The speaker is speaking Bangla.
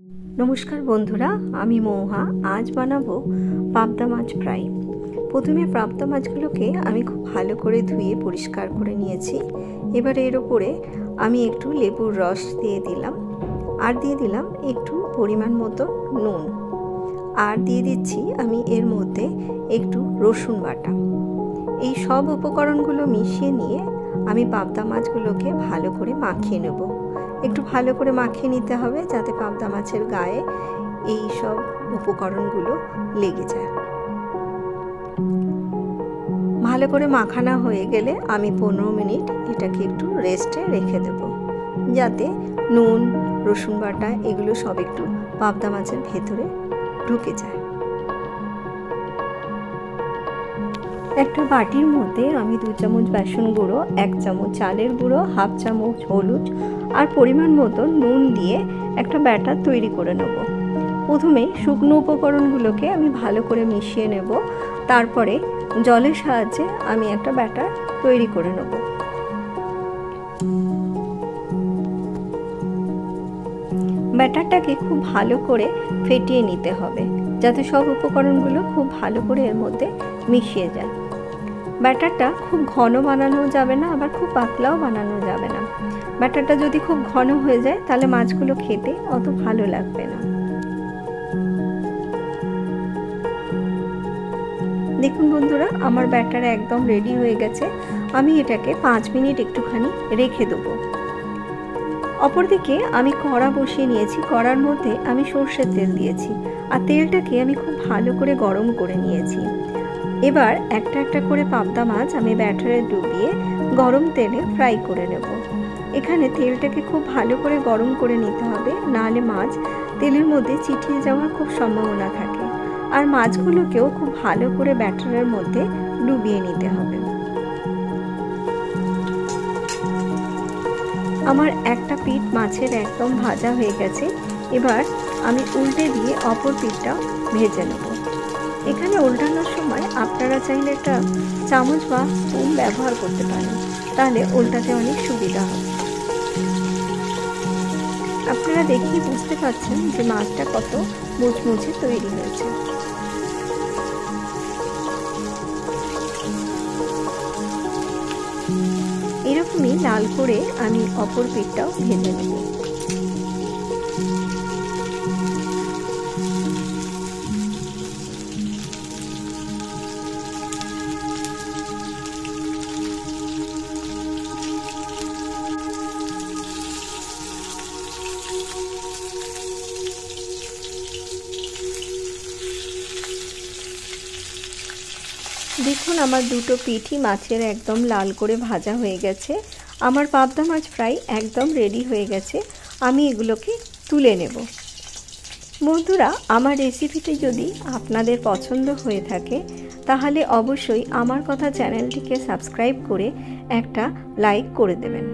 नमस्कार बंधुरा आमी मौहा आज बानाबो पाबदा माछ फ्राई। प्रथमे पाबदा माछगुलोके आमी खूब भालो करे धुए परिष्कार करे निएछि। एबार एर उपरे आमी एकटू लेबुर रस दिए दिलाम आर दिए दिलाम एकटू परिमाण मतो नुन आर दिए दिচ্ছি आमी एर मধ্যে एकटू रसुन बाटा। এই সব উপকরণগুলো মিশিয়ে নিয়ে আমি পাবদা মাছগুলোকে ভালো করে মাখিয়ে নেব। একটু ভালো করে মাখিয়ে নিতে হবে যাতে পাবদা মাছের গায়ে এই সব উপকরণগুলো লেগে যায়। ভালো করে মাখানো হয়ে গেলে আমি 15 মিনিট এটাকে একটু রেস্টে রেখে দেব যাতে নুন রসুন বাটা এগুলো সব একটু পাবদা মাছের ভেতরে ঢুকে যায়। একটা বাটির মধ্যে আমি 2 চামচ বেসন গুঁড়ো 1 চামচ চালের গুঁড়ো হাফ চামচ হলুদ আর পরিমাণ মতো নুন দিয়ে একটা ব্যাটার তৈরি করে নেব। প্রথমে শুকনো উপকরণগুলোকে আমি ভালো করে মিশিয়ে নেব, তারপরে জলের সাহায্যে আমি একটা ব্যাটার তৈরি করে নেব। ব্যাটারটাকে খুব ভালো করে ফেটিয়ে নিতে হবে যাতে সব উপকরণগুলো খুব ভালো করে এর মধ্যে মিশিয়ে যায়। ব্যাটারটা খুব ঘন বানানো যাবে না, আবার খুব পাতলাও বানানো যাবে না। ব্যাটারটা যদি খুব ঘন হয়ে যায় তাহলে মাছগুলো খেতে অত ভালো লাগবে না। দেখুন বন্ধুরা, আমার ব্যাটার একদম রেডি হয়ে গেছে। আমি এটাকে 5 মিনিট একটুখানি রেখে দেবো। অপরদিকে আমি কড়া বসিয়ে নিয়েছি, কড়ার মধ্যে আমি সরষের তেল দিয়েছি আর তেলটাকে আমি খুব ভালো করে গরম করে নিয়েছি। এবার একটা একটা করে পাবদা মাছ আমি ব্যাটারে ডুবিয়ে গরম তেলে ফ্রাই করে নেব। এখানে তেলটাকে খুব ভালো করে গরম করে নিতে হবে, নাহলে মাছ তেলের মধ্যে চিটিয়ে যাওয়ার খুব সম্ভাবনা থাকে। আর মাছগুলোকেও খুব ভালো করে ব্যাটারের মধ্যে ডুবিয়ে নিতে হবে। আমার একটা পিঠ মাছের একদম ভাজা হয়ে গেছে। এবার আমি উল্টে দিয়ে অপর পিঠটাও ভেজে নেব। এখানে উল্টানোর সময় আপনারা চাইলে একটা চামচ বা স্পুন ব্যবহার করতে পারেন, তাহলে উল্টাতে অনেক সুবিধা হবে। আপনারা দেখেই বুঝতে পারছেন যে মাছটা কত মুচমুচে তৈরি হয়েছে। এরকমই লাল করে আমি অপর পিঠটাও ভেজে নেব। দেখুন আমার দুটো পিঠই মাছের একদম লাল করে ভাজা হয়ে গেছে। আমার পাবদা মাছ ফ্রাই একদম রেডি হয়ে গেছে। আমি এগুলোকে তুলে নেব। বন্ধুরা, আমার রেসিপিটি যদি আপনাদের পছন্দ হয়ে থাকে তাহলে অবশ্যই আমার কথা চ্যানেলটিকে সাবস্ক্রাইব করে একটা লাইক করে দেবেন।